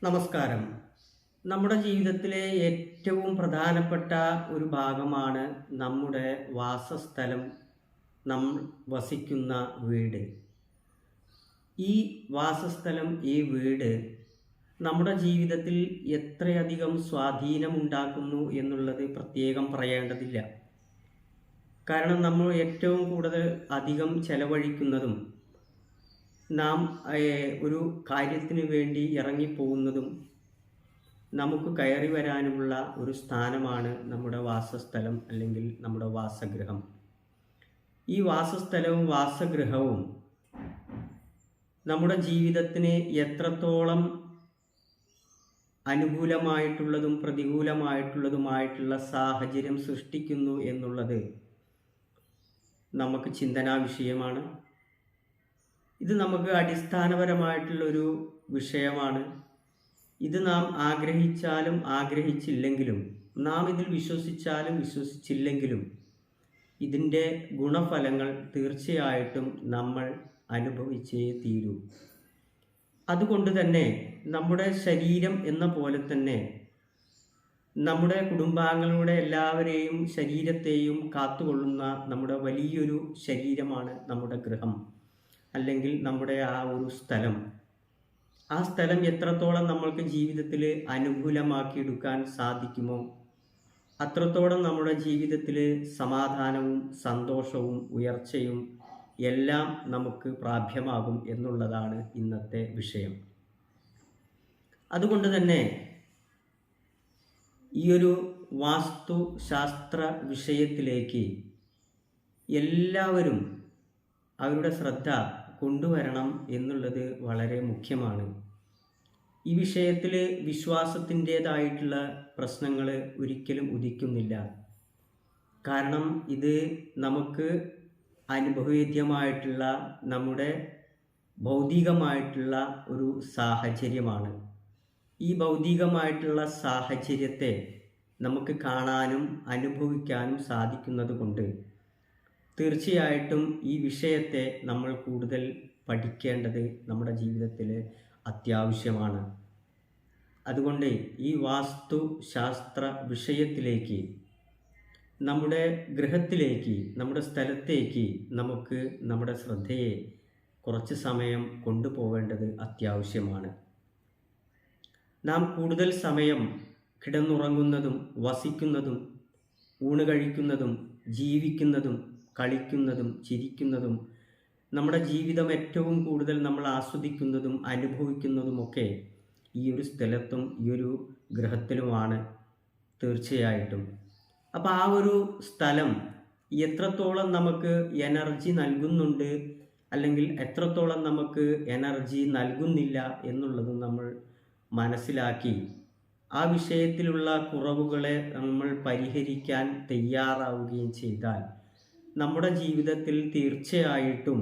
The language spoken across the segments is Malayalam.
നമസ്കാരം. നമ്മുടെ ജീവിതത്തിലെ ഏറ്റവും പ്രധാനപ്പെട്ട ഒരു ഭാഗമാണ് നമ്മുടെ വാസസ്ഥലം, നാം വസിക്കുന്ന വീട്. ഈ വാസസ്ഥലം, ഈ വീട് നമ്മുടെ ജീവിതത്തിൽ എത്രയധികം സ്വാധീനമുണ്ടാക്കുന്നു എന്നുള്ളത് പ്രത്യേകം പറയേണ്ടതില്ല. കാരണം നമ്മൾ ഏറ്റവും കൂടുതൽ അധികം ചെലവഴിക്കുന്നതും നാം ഒരു കാര്യത്തിന് വേണ്ടി ഇറങ്ങിപ്പോകുന്നതും നമുക്ക് കയറി വരാനുമുള്ള ഒരു സ്ഥാനമാണ് നമ്മുടെ വാസസ്ഥലം അല്ലെങ്കിൽ നമ്മുടെ വാസഗൃഹം. ഈ വാസസ്ഥലവും വാസഗൃഹവും നമ്മുടെ ജീവിതത്തിന് എത്രത്തോളം അനുകൂലമായിട്ടുള്ളതും പ്രതികൂലമായിട്ടുള്ളതുമായിട്ടുള്ള സാഹചര്യം സൃഷ്ടിക്കുന്നു എന്നുള്ളത് നമുക്ക് ചിന്തനാ വിഷയമാണ്. ഇത് നമുക്ക് അടിസ്ഥാനപരമായിട്ടുള്ളൊരു വിഷയമാണ്. ഇത് നാം ആഗ്രഹിച്ചാലും ആഗ്രഹിച്ചില്ലെങ്കിലും, നാം ഇതിൽ വിശ്വസിച്ചാലും വിശ്വസിച്ചില്ലെങ്കിലും ഇതിൻ്റെ ഗുണഫലങ്ങൾ തീർച്ചയായിട്ടും നമ്മൾ അനുഭവിച്ചേ തീരൂ. അതുകൊണ്ട് തന്നെ നമ്മുടെ ശരീരം എന്ന പോലെ തന്നെ നമ്മുടെ കുടുംബാംഗങ്ങളുടെ എല്ലാവരെയും ശരീരത്തെയും കാത്തുകൊള്ളുന്ന നമ്മുടെ വലിയൊരു ശരീരമാണ് നമ്മുടെ ഗൃഹം അല്ലെങ്കിൽ നമ്മുടെ ആ ഒരു സ്ഥലം. ആ സ്ഥലം എത്രത്തോളം നമ്മൾക്ക് ജീവിതത്തിൽ അനുകൂലമാക്കിയെടുക്കാൻ സാധിക്കുമോ അത്രത്തോളം നമ്മുടെ ജീവിതത്തിൽ സമാധാനവും സന്തോഷവും ഉയർച്ചയും എല്ലാം നമുക്ക് പ്രാപ്യമാകും എന്നുള്ളതാണ് ഇന്നത്തെ വിഷയം. അതുകൊണ്ട് തന്നെ ഈ ഒരു വാസ്തുശാസ്ത്ര വിഷയത്തിലേക്ക് എല്ലാവരും അവരുടെ ശ്രദ്ധ കൊണ്ടുവരണം എന്നുള്ളത് വളരെ മുഖ്യമാണ്. ഈ വിഷയത്തിൽ വിശ്വാസത്തിൻ്റേതായിട്ടുള്ള പ്രശ്നങ്ങൾ ഒരിക്കലും ഉദിക്കുന്നില്ല. കാരണം ഇത് നമുക്ക് അനുഭവവേദ്യമായിട്ടുള്ള നമ്മുടെ ഭൗതികമായിട്ടുള്ള ഒരു സാഹചര്യമാണ്. ഈ ഭൗതികമായിട്ടുള്ള സാഹചര്യത്തെ നമുക്ക് കാണാനും അനുഭവിക്കാനും സാധിക്കുന്നത് കൊണ്ട് തീർച്ചയായിട്ടും ഈ വിഷയത്തെ നമ്മൾ കൂടുതൽ പഠിക്കേണ്ടത് നമ്മുടെ ജീവിതത്തിൽ അത്യാവശ്യമാണ്. അതുകൊണ്ട് ഈ വാസ്തുശാസ്ത്ര വിഷയത്തിലേക്ക്, നമ്മുടെ ഗൃഹത്തിലേക്ക്, നമ്മുടെ സ്ഥലത്തേക്ക് നമുക്ക് നമ്മുടെ ശ്രദ്ധയെ കുറച്ച് സമയം കൊണ്ടുപോവേണ്ടത് അത്യാവശ്യമാണ്. നാം കൂടുതൽ സമയം കിടന്നുറങ്ങുന്നതും വസിക്കുന്നതും ഊണ് കഴിക്കുന്നതും ജീവിക്കുന്നതും കളിക്കുന്നതും ചിരിക്കുന്നതും നമ്മുടെ ജീവിതം ഏറ്റവും കൂടുതൽ നമ്മൾ ആസ്വദിക്കുന്നതും അനുഭവിക്കുന്നതുമൊക്കെ ഈ ഒരു സ്ഥലത്തും ഈ ഒരു ഗൃഹത്തിലുമാണ് തീർച്ചയായിട്ടും. അപ്പോൾ ആ ഒരു സ്ഥലം എത്രത്തോളം നമുക്ക് എനർജി നൽകുന്നുണ്ട് അല്ലെങ്കിൽ എത്രത്തോളം നമുക്ക് എനർജി നൽകുന്നില്ല എന്നുള്ളതും നമ്മൾ മനസ്സിലാക്കി ആ വിഷയത്തിലുള്ള കുറവുകളെ നമ്മൾ പരിഹരിക്കാൻ തയ്യാറാവുകയും ചെയ്താൽ നമ്മുടെ ജീവിതത്തിൽ തീർച്ചയായിട്ടും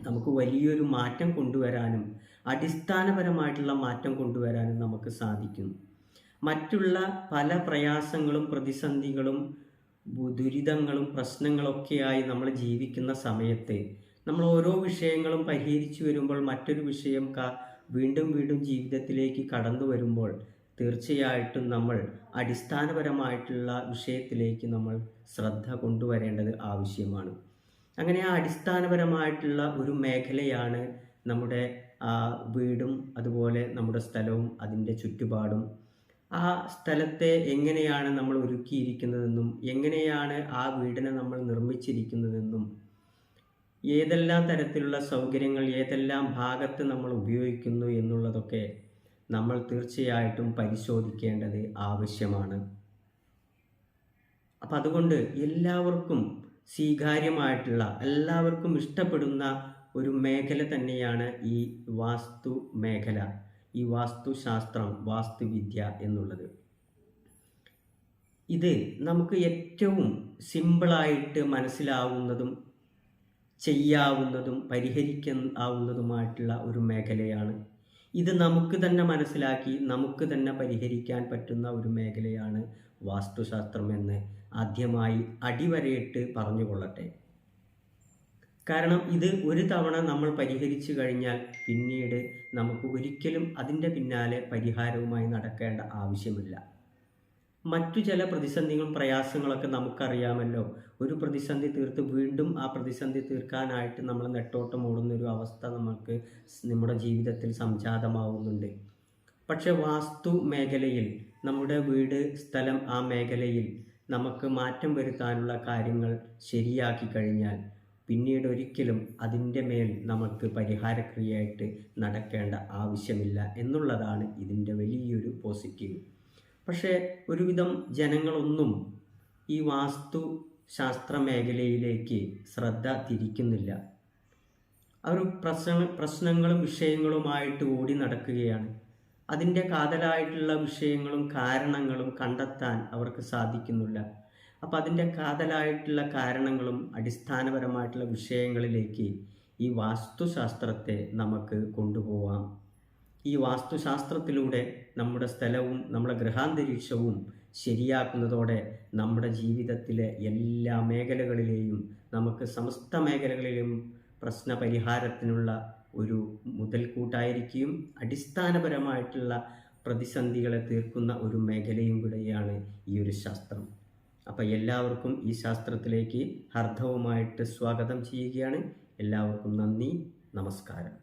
നമുക്ക് വലിയൊരു മാറ്റം കൊണ്ടുവരാനും അടിസ്ഥാനപരമായിട്ടുള്ള മാറ്റം കൊണ്ടുവരാനും നമുക്ക് സാധിക്കും. മറ്റുള്ള പല പ്രയാസങ്ങളും പ്രതിസന്ധികളും ദുരിതങ്ങളും പ്രശ്നങ്ങളൊക്കെയായി നമ്മൾ ജീവിക്കുന്ന സമയത്ത് നമ്മൾ ഓരോ വിഷയങ്ങളും പരിഹരിച്ചു വരുമ്പോൾ മറ്റൊരു വിഷയം വീണ്ടും വീണ്ടും ജീവിതത്തിലേക്ക് കടന്നു വരുമ്പോൾ തീർച്ചയായിട്ടും നമ്മൾ അടിസ്ഥാനപരമായിട്ടുള്ള വിഷയത്തിലേക്ക് നമ്മൾ ശ്രദ്ധ കൊണ്ടുവരേണ്ടത് ആവശ്യമാണ്. അങ്ങനെ ആ അടിസ്ഥാനപരമായിട്ടുള്ള ഒരു മേഖലയാണ് നമ്മുടെ വീടും അതുപോലെ നമ്മുടെ സ്ഥലവും അതിൻ്റെ ചുറ്റുപാടും. ആ സ്ഥലത്തെ എങ്ങനെയാണ് നമ്മൾ ഒരുക്കിയിരിക്കുന്നതെന്നും എങ്ങനെയാണ് ആ വീടിനെ നമ്മൾ നിർമ്മിച്ചിരിക്കുന്നതെന്നും ഏതെല്ലാം തരത്തിലുള്ള സൗകര്യങ്ങൾ ഏതെല്ലാം ഭാഗത്ത് നമ്മൾ ഉപയോഗിക്കുന്നു എന്നുള്ളതൊക്കെ നമ്മൾ തീർച്ചയായിട്ടും പരിശോധിക്കേണ്ടത് ആവശ്യമാണ്. അപ്പം അതുകൊണ്ട് എല്ലാവർക്കും സ്വീകാര്യമായിട്ടുള്ള, എല്ലാവർക്കും ഇഷ്ടപ്പെടുന്ന ഒരു മേഖല തന്നെയാണ് ഈ വാസ്തു മേഖല, ഈ വാസ്തുശാസ്ത്രം, വാസ്തുവിദ്യ എന്നുള്ളത്. ഇത് നമുക്ക് ഏറ്റവും സിമ്പിളായിട്ട് മനസ്സിലാവുന്നതും ചെയ്യാവുന്നതും പരിഹരിക്കാവുന്നതുമായിട്ടുള്ള ഒരു മേഖലയാണ്. ഇത് നമുക്ക് തന്നെ മനസ്സിലാക്കി നമുക്ക് തന്നെ പരിഹരിക്കാൻ പറ്റുന്ന ഒരു മേഖലയാണ് വാസ്തുശാസ്ത്രം എന്ന് ആദ്യമായി അടിവരയിട്ട് പറഞ്ഞുകൊള്ളട്ടെ. കാരണം ഇത് ഒരു തവണ നമ്മൾ പരിഹരിച്ചു കഴിഞ്ഞാൽ പിന്നീട് നമുക്ക് ഒരിക്കലും അതിൻ്റെ പിന്നാലെ പരിഹാരവുമായി നടക്കേണ്ട ആവശ്യമില്ല. മറ്റു ചില പ്രതിസന്ധികളും പ്രയാസങ്ങളൊക്കെ നമുക്കറിയാമല്ലോ. ഒരു പ്രതിസന്ധി തീർത്ത് വീണ്ടും ആ പ്രതിസന്ധി തീർക്കാനായിട്ട് നമ്മൾ നെട്ടോട്ടം ഓടുന്നൊരു അവസ്ഥ നമുക്ക് നമ്മുടെ ജീവിതത്തിൽ സംജാതമാവുന്നുണ്ട്. പക്ഷേ വാസ്തു മേഖലയിൽ നമ്മുടെ വീട്, സ്ഥലം, ആ മേഖലയിൽ നമുക്ക് മാറ്റം വരുത്താനുള്ള കാര്യങ്ങൾ ശരിയാക്കി കഴിഞ്ഞാൽ പിന്നീട് ഒരിക്കലും അതിൻ്റെ മേൽ നമുക്ക് പരിഹാരക്രിയയായിട്ട് നടക്കേണ്ട ആവശ്യമില്ല എന്നുള്ളതാണ് ഇതിൻ്റെ വലിയൊരു പോസിറ്റീവ്. പക്ഷേ ഒരുവിധം ജനങ്ങളൊന്നും ഈ വാസ്തു ശാസ്ത്ര മേഖലയിലേക്ക് ശ്രദ്ധ തിരിക്കുന്നില്ല. അവർ പ്രശ്നങ്ങളും വിഷയങ്ങളുമായിട്ട് ഓടി നടക്കുകയാണ്. അതിൻ്റെ കാതലായിട്ടുള്ള വിഷയങ്ങളും കാരണങ്ങളും കണ്ടെത്താൻ അവർക്ക് സാധിക്കുന്നില്ല. അപ്പോൾ അതിൻ്റെ കാതലായിട്ടുള്ള കാരണങ്ങളും അടിസ്ഥാനപരമായിട്ടുള്ള വിഷയങ്ങളിലേക്ക് ഈ വാസ്തുശാസ്ത്രത്തെ നമുക്ക് കൊണ്ടുപോകാം. ഈ വാസ്തുശാസ്ത്രത്തിലൂടെ നമ്മുടെ സ്ഥലവും നമ്മുടെ ഗൃഹാന്തരീക്ഷവും ശരിയാക്കുന്നതോടെ നമ്മുടെ ജീവിതത്തിലെ എല്ലാ മേഖലകളിലെയും നമുക്ക് സമസ്ത മേഖലകളിലും പ്രശ്ന പരിഹാരത്തിനുള്ള ഒരു മുതൽക്കൂട്ടായിരിക്കും. അടിസ്ഥാനപരമായിട്ടുള്ള പ്രതിസന്ധികളെ തീർക്കുന്ന ഒരു മേഖലയും കൂടെയാണ് ഈ ഒരു ശാസ്ത്രം. അപ്പോൾ എല്ലാവർക്കും ഈ ശാസ്ത്രത്തിലേക്ക് ഹാർദവമായിട്ട് സ്വാഗതം ചെയ്യുകയാണ്. എല്ലാവർക്കും നന്ദി, നമസ്കാരം.